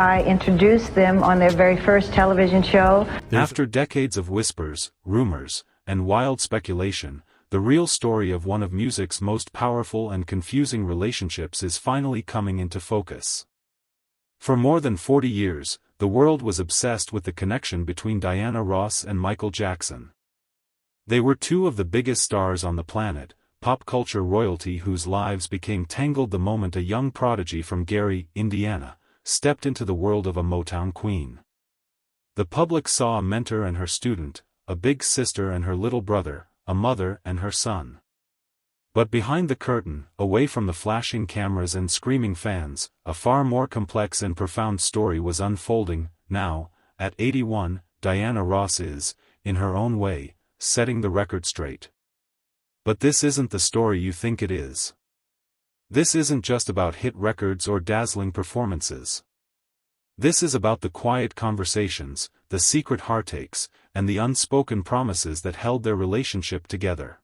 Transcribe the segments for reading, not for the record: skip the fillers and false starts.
I introduced them on their very first television show. After decades of whispers, rumors, and wild speculation, the real story of one of music's most powerful and confusing relationships is finally coming into focus. For more than 40 years, the world was obsessed with the connection between Diana Ross and Michael Jackson. They were two of the biggest stars on the planet, pop culture royalty whose lives became tangled the moment a young prodigy from Gary, Indiana, stepped into the world of a Motown queen. The public saw a mentor and her student, a big sister and her little brother, a mother and her son. But behind the curtain, away from the flashing cameras and screaming fans, a far more complex and profound story was unfolding. Now, at 81, Diana Ross is, in her own way, setting the record straight. But this isn't the story you think it is. This isn't just about hit records or dazzling performances. This is about the quiet conversations, the secret heartaches, and the unspoken promises that held their relationship together.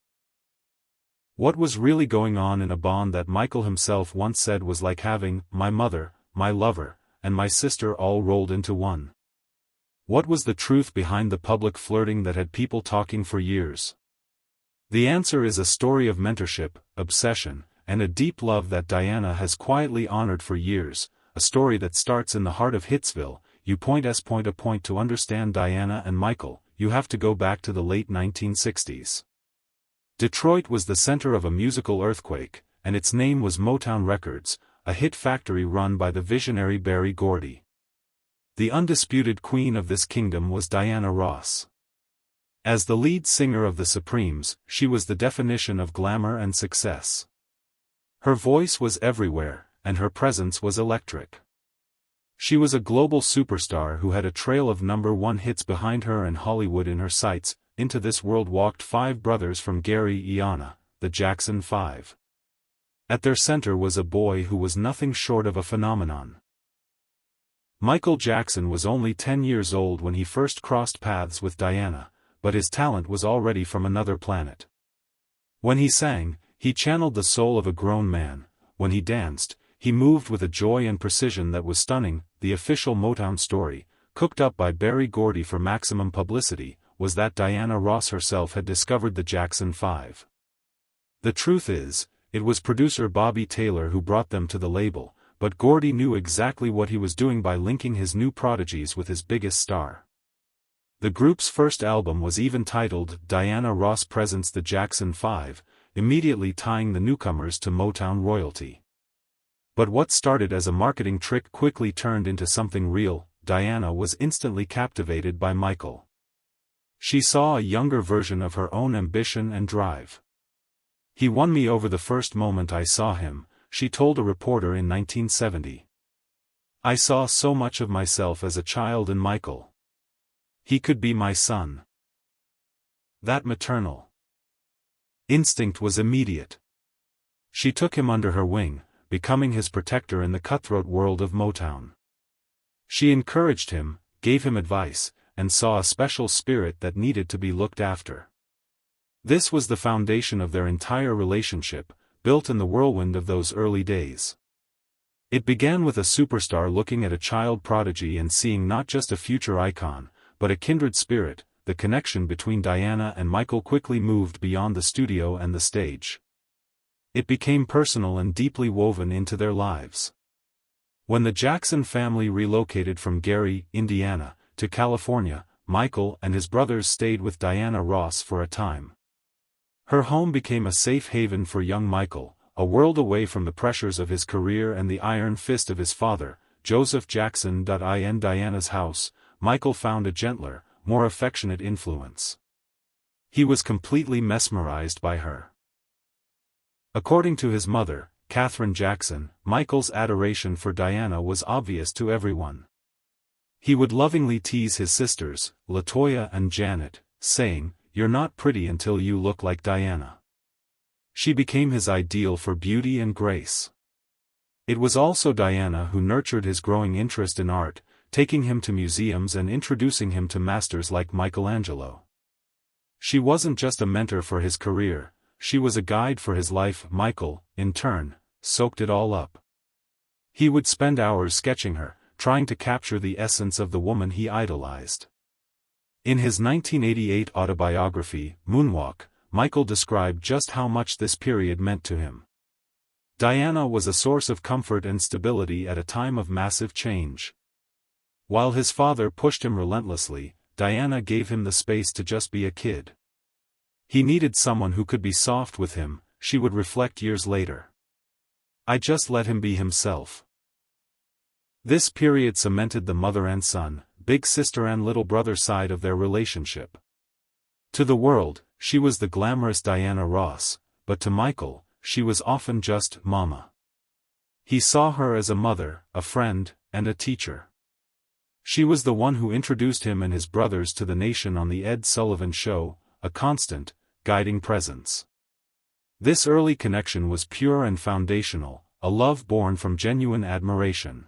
What was really going on in a bond that Michael himself once said was like having my mother, my lover, and my sister all rolled into one? What was the truth behind the public flirting that had people talking for years? The answer is a story of mentorship, obsession, and a deep love that Diana has quietly honored for years, a story that starts in the heart of Hitsville. To understand Diana and Michael, you have to go back to the late 1960s. Detroit was the center of a musical earthquake, and its name was Motown Records, a hit factory run by the visionary Berry Gordy. The undisputed queen of this kingdom was Diana Ross. As the lead singer of the Supremes, she was the definition of glamour and success. Her voice was everywhere, and her presence was electric. She was a global superstar who had a trail of #1 hits behind her and Hollywood in her sights. Into this world walked 5 brothers from Gary, Indiana, the Jackson 5. At their center was a boy who was nothing short of a phenomenon. Michael Jackson was only 10 years old when he first crossed paths with Diana, but his talent was already from another planet. When he sang, he channeled the soul of a grown man. When he danced, he moved with a joy and precision that was stunning. The official Motown story, cooked up by Berry Gordy for maximum publicity, was that Diana Ross herself had discovered the Jackson 5. The truth is, it was producer Bobby Taylor who brought them to the label, but Gordy knew exactly what he was doing by linking his new prodigies with his biggest star. The group's first album was even titled Diana Ross Presents the Jackson 5, immediately tying the newcomers to Motown royalty. But what started as a marketing trick quickly turned into something real. Diana was instantly captivated by Michael. She saw a younger version of her own ambition and drive. "He won me over the first moment I saw him," she told a reporter in 1970. "I saw so much of myself as a child in Michael. He could be my son." That maternal instinct was immediate. She took him under her wing, becoming his protector in the cutthroat world of Motown. She encouraged him, gave him advice, and saw a special spirit that needed to be looked after. This was the foundation of their entire relationship, built in the whirlwind of those early days. It began with a superstar looking at a child prodigy and seeing not just a future icon, but a kindred spirit. The connection between Diana and Michael quickly moved beyond the studio and the stage. It became personal and deeply woven into their lives. When the Jackson family relocated from Gary, Indiana, to California, Michael and his brothers stayed with Diana Ross for a time. Her home became a safe haven for young Michael, a world away from the pressures of his career and the iron fist of his father, Joseph Jackson. In Diana's house, Michael found a gentler, more affectionate influence. He was completely mesmerized by her. According to his mother, Katherine Jackson, Michael's adoration for Diana was obvious to everyone. He would lovingly tease his sisters, LaToya and Janet, saying, "You're not pretty until you look like Diana." She became his ideal for beauty and grace. It was also Diana who nurtured his growing interest in art, taking him to museums and introducing him to masters like Michelangelo. She wasn't just a mentor for his career, she was a guide for his life. Michael, in turn, soaked it all up. He would spend hours sketching her, trying to capture the essence of the woman he idolized. In his 1988 autobiography, Moonwalk, Michael described just how much this period meant to him. Diana was a source of comfort and stability at a time of massive change. While his father pushed him relentlessly, Diana gave him the space to just be a kid. He needed someone who could be soft with him, she would reflect years later. I just let him be himself. This period cemented the mother and son, big sister and little brother side of their relationship. To the world, she was the glamorous Diana Ross, but to Michael, she was often just Mama. He saw her as a mother, a friend, and a teacher. She was the one who introduced him and his brothers to the nation on the Ed Sullivan Show, a constant, guiding presence. This early connection was pure and foundational, a love born from genuine admiration.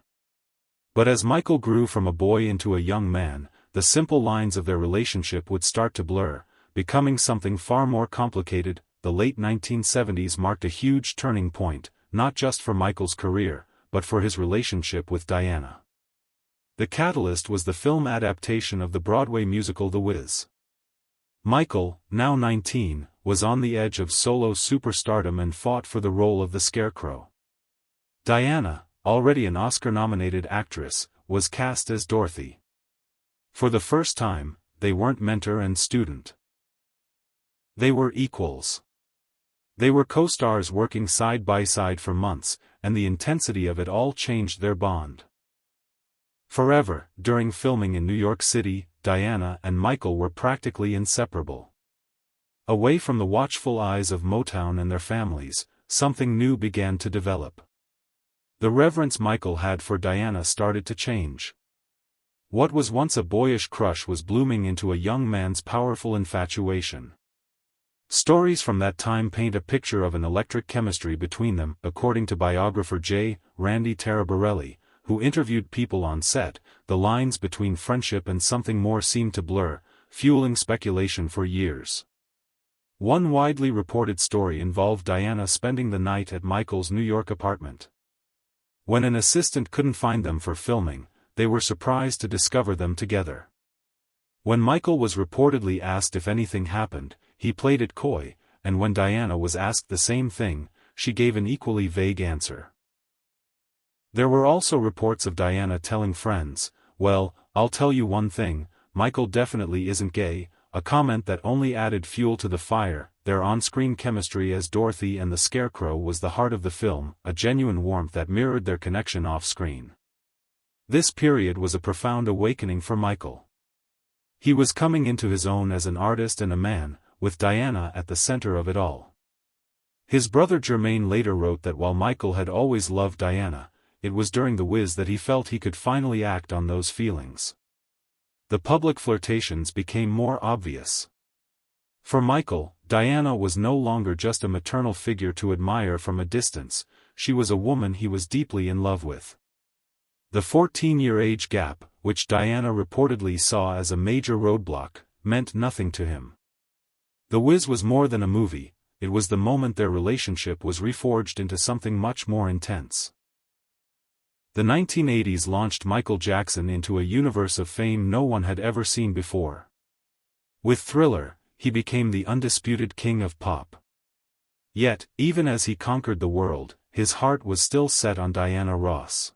But as Michael grew from a boy into a young man, the simple lines of their relationship would start to blur, becoming something far more complicated. The late 1970s marked a huge turning point, not just for Michael's career, but for his relationship with Diana. The catalyst was the film adaptation of the Broadway musical The Wiz. Michael, now 19, was on the edge of solo superstardom and fought for the role of the Scarecrow. Diana, already an Oscar-nominated actress, was cast as Dorothy. For the first time, they weren't mentor and student. They were equals. They were co-stars working side by side for months, and the intensity of it all changed their bond. Forever, during filming in New York City, Diana and Michael were practically inseparable. Away from the watchful eyes of Motown and their families, something new began to develop. The reverence Michael had for Diana started to change. What was once a boyish crush was blooming into a young man's powerful infatuation. Stories from that time paint a picture of an electric chemistry between them, according to biographer J. Randy Taraborelli, who interviewed people on set. The lines between friendship and something more seemed to blur, fueling speculation for years. One widely reported story involved Diana spending the night at Michael's New York apartment. When an assistant couldn't find them for filming, they were surprised to discover them together. When Michael was reportedly asked if anything happened, he played it coy, and when Diana was asked the same thing, she gave an equally vague answer. There were also reports of Diana telling friends, "Well, I'll tell you one thing, Michael definitely isn't gay," a comment that only added fuel to the fire. Their on-screen chemistry as Dorothy and the Scarecrow was the heart of the film, a genuine warmth that mirrored their connection off-screen. This period was a profound awakening for Michael. He was coming into his own as an artist and a man, with Diana at the center of it all. His brother Jermaine later wrote that while Michael had always loved Diana, it was during The Wiz that he felt he could finally act on those feelings. The public flirtations became more obvious. For Michael, Diana was no longer just a maternal figure to admire from a distance, she was a woman he was deeply in love with. The 14-year age gap, which Diana reportedly saw as a major roadblock, meant nothing to him. The Wiz was more than a movie, it was the moment their relationship was reforged into something much more intense. The 1980s launched Michael Jackson into a universe of fame no one had ever seen before. With Thriller, he became the undisputed king of pop. Yet, even as he conquered the world, his heart was still set on Diana Ross.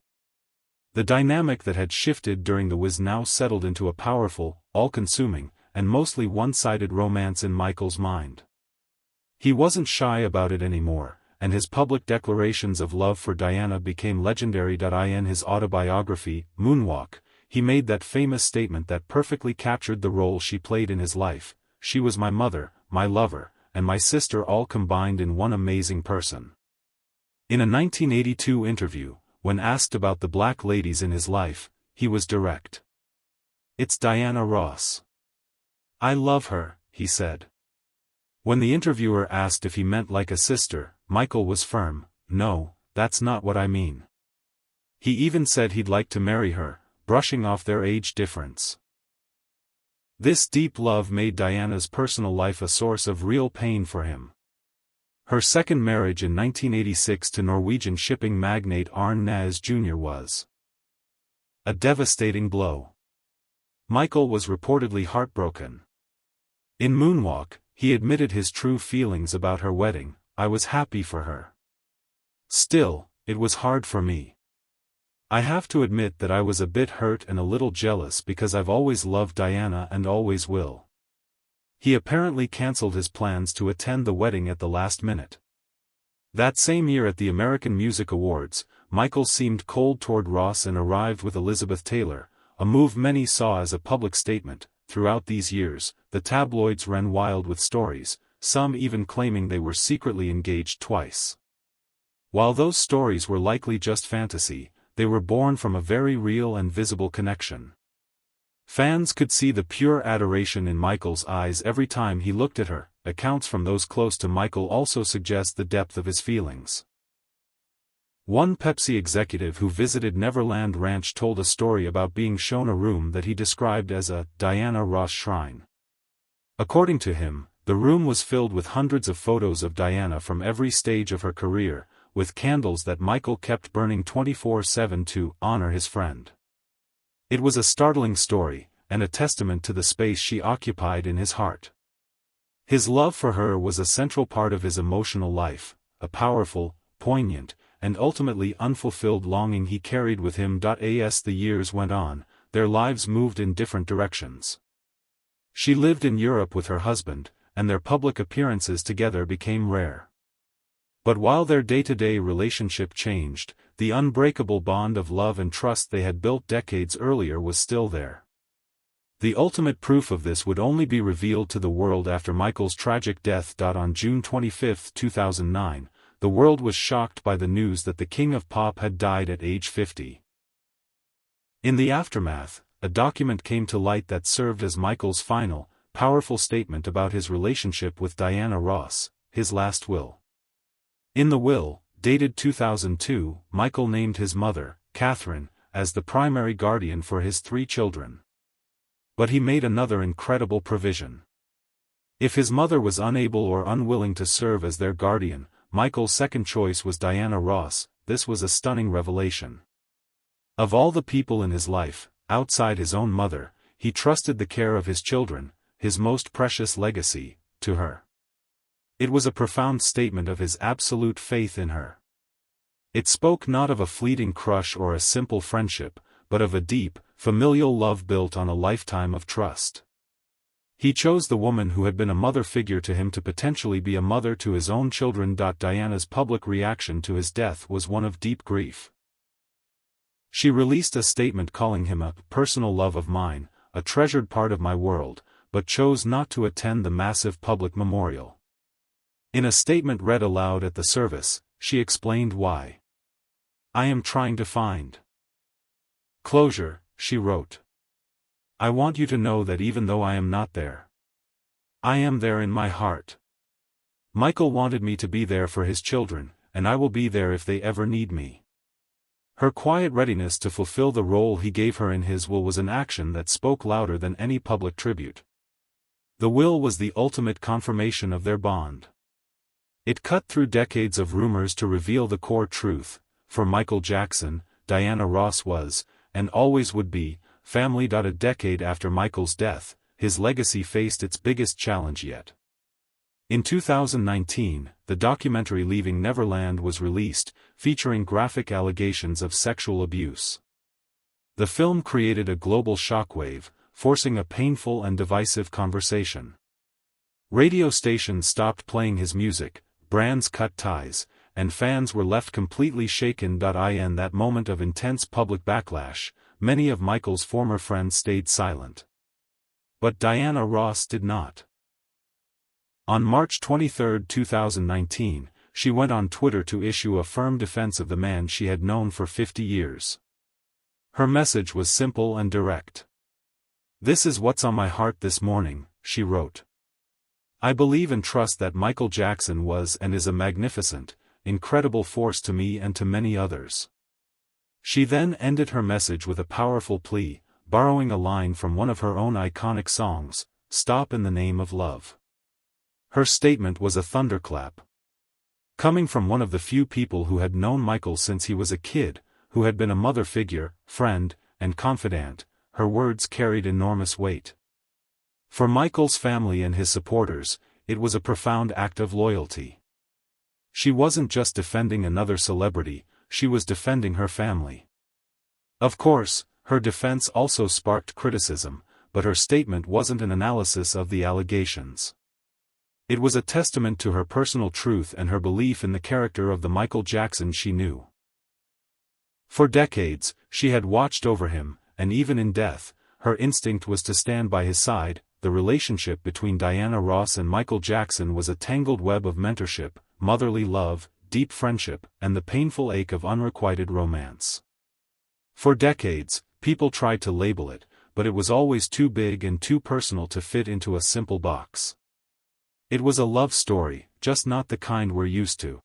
The dynamic that had shifted during The Wiz now settled into a powerful, all-consuming, and mostly one-sided romance in Michael's mind. He wasn't shy about it anymore, and his public declarations of love for Diana became legendary. In his autobiography, Moonwalk, he made that famous statement that perfectly captured the role she played in his life: "She was my mother, my lover, and my sister all combined in one amazing person." In a 1982 interview, when asked about the black ladies in his life, he was direct. "It's Diana Ross. I love her," he said. When the interviewer asked if he meant like a sister, Michael was firm, "No, that's not what I mean." He even said he'd like to marry her, brushing off their age difference. This deep love made Diana's personal life a source of real pain for him. Her second marriage in 1986 to Norwegian shipping magnate Arne Næss Jr. was A devastating blow. Michael was reportedly heartbroken. In Moonwalk, he admitted his true feelings about her wedding. "I was happy for her. Still, it was hard for me. I have to admit that I was a bit hurt and a little jealous because I've always loved Diana and always will." He apparently cancelled his plans to attend the wedding at the last minute. That same year at the American Music Awards, Michael seemed cold toward Ross and arrived with Elizabeth Taylor, a move many saw as a public statement. Throughout these years, the tabloids ran wild with stories, some even claiming they were secretly engaged twice. While those stories were likely just fantasy, they were born from a very real and visible connection. Fans could see the pure adoration in Michael's eyes every time he looked at her. Accounts from those close to Michael also suggest the depth of his feelings. One Pepsi executive who visited Neverland Ranch told a story about being shown a room that he described as a Diana Ross shrine. According to him, the room was filled with hundreds of photos of Diana from every stage of her career, with candles that Michael kept burning 24/7 to honor his friend. It was a startling story, and a testament to the space she occupied in his heart. His love for her was a central part of his emotional life, a powerful, poignant, and ultimately unfulfilled longing he carried with him. As the years went on, their lives moved in different directions. She lived in Europe with her husband, and their public appearances together became rare. But while their day-to-day relationship changed, the unbreakable bond of love and trust they had built decades earlier was still there. The ultimate proof of this would only be revealed to the world after Michael's tragic death. On June 25, 2009, the world was shocked by the news that the King of Pop had died at age 50. In the aftermath, a document came to light that served as Michael's final, powerful statement about his relationship with Diana Ross, his last will. In the will, dated 2002, Michael named his mother, Catherine, as the primary guardian for his 3 children. But he made another incredible provision. If his mother was unable or unwilling to serve as their guardian, Michael's second choice was Diana Ross. This was a stunning revelation. Of all the people in his life, outside his own mother, he trusted the care of his children, his most precious legacy, to her. It was a profound statement of his absolute faith in her. It spoke not of a fleeting crush or a simple friendship, but of a deep, familial love built on a lifetime of trust. He chose the woman who had been a mother figure to him to potentially be a mother to his own children. Diana's public reaction to his death was one of deep grief. She released a statement calling him a personal love of mine, a treasured part of my world, but chose not to attend the massive public memorial. In a statement read aloud at the service, she explained why. "I am trying to find closure," she wrote. "I want you to know that even though I am not there, I am there in my heart. Michael wanted me to be there for his children, and I will be there if they ever need me." Her quiet readiness to fulfill the role he gave her in his will was an action that spoke louder than any public tribute. The will was the ultimate confirmation of their bond. It cut through decades of rumors to reveal the core truth. For Michael Jackson, Diana Ross was, and always would be, family. A decade after Michael's death, his legacy faced its biggest challenge yet. In 2019, the documentary Leaving Neverland was released, featuring graphic allegations of sexual abuse. The film created a global shockwave, forcing a painful and divisive conversation. Radio stations stopped playing his music, brands cut ties, and fans were left completely shaken. In that moment of intense public backlash, many of Michael's former friends stayed silent. But Diana Ross did not. On March 23, 2019, she went on Twitter to issue a firm defense of the man she had known for 50 years. Her message was simple and direct. "This is what's on my heart this morning," she wrote. "I believe and trust that Michael Jackson was and is a magnificent, incredible force to me and to many others." She then ended her message with a powerful plea, borrowing a line from one of her own iconic songs, "Stop in the Name of Love." Her statement was a thunderclap. Coming from one of the few people who had known Michael since he was a kid, who had been a mother figure, friend, and confidant, her words carried enormous weight. For Michael's family and his supporters, it was a profound act of loyalty. She wasn't just defending another celebrity, she was defending her family. Of course, her defense also sparked criticism, but her statement wasn't an analysis of the allegations. It was a testament to her personal truth and her belief in the character of the Michael Jackson she knew. For decades, she had watched over him, and even in death, her instinct was to stand by his side. The relationship between Diana Ross and Michael Jackson was a tangled web of mentorship, motherly love, deep friendship, and the painful ache of unrequited romance. For decades, people tried to label it, but it was always too big and too personal to fit into a simple box. It was a love story, just not the kind we're used to.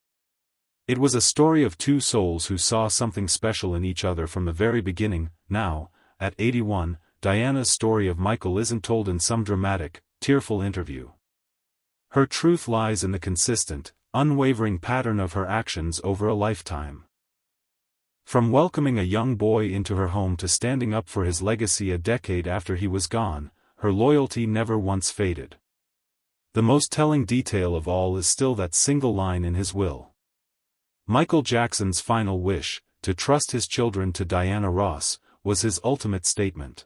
It was a story of two souls who saw something special in each other from the very beginning. Now, at 81, Diana's story of Michael isn't told in some dramatic, tearful interview. Her truth lies in the consistent, unwavering pattern of her actions over a lifetime. From welcoming a young boy into her home to standing up for his legacy a decade after he was gone, her loyalty never once faded. The most telling detail of all is still that single line in his will. Michael Jackson's final wish, to trust his children to Diana Ross, was his ultimate statement.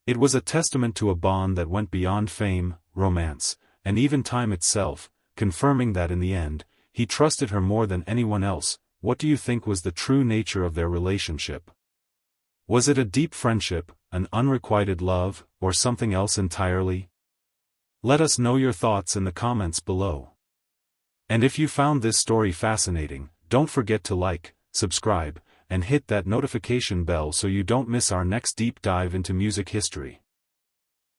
It was a testament to a bond that went beyond fame, romance, and even time itself, confirming that in the end, he trusted her more than anyone else. What do you think was the true nature of their relationship? Was it a deep friendship, an unrequited love, or something else entirely? Let us know your thoughts in the comments below. And if you found this story fascinating, don't forget to like, subscribe, and hit that notification bell so you don't miss our next deep dive into music history.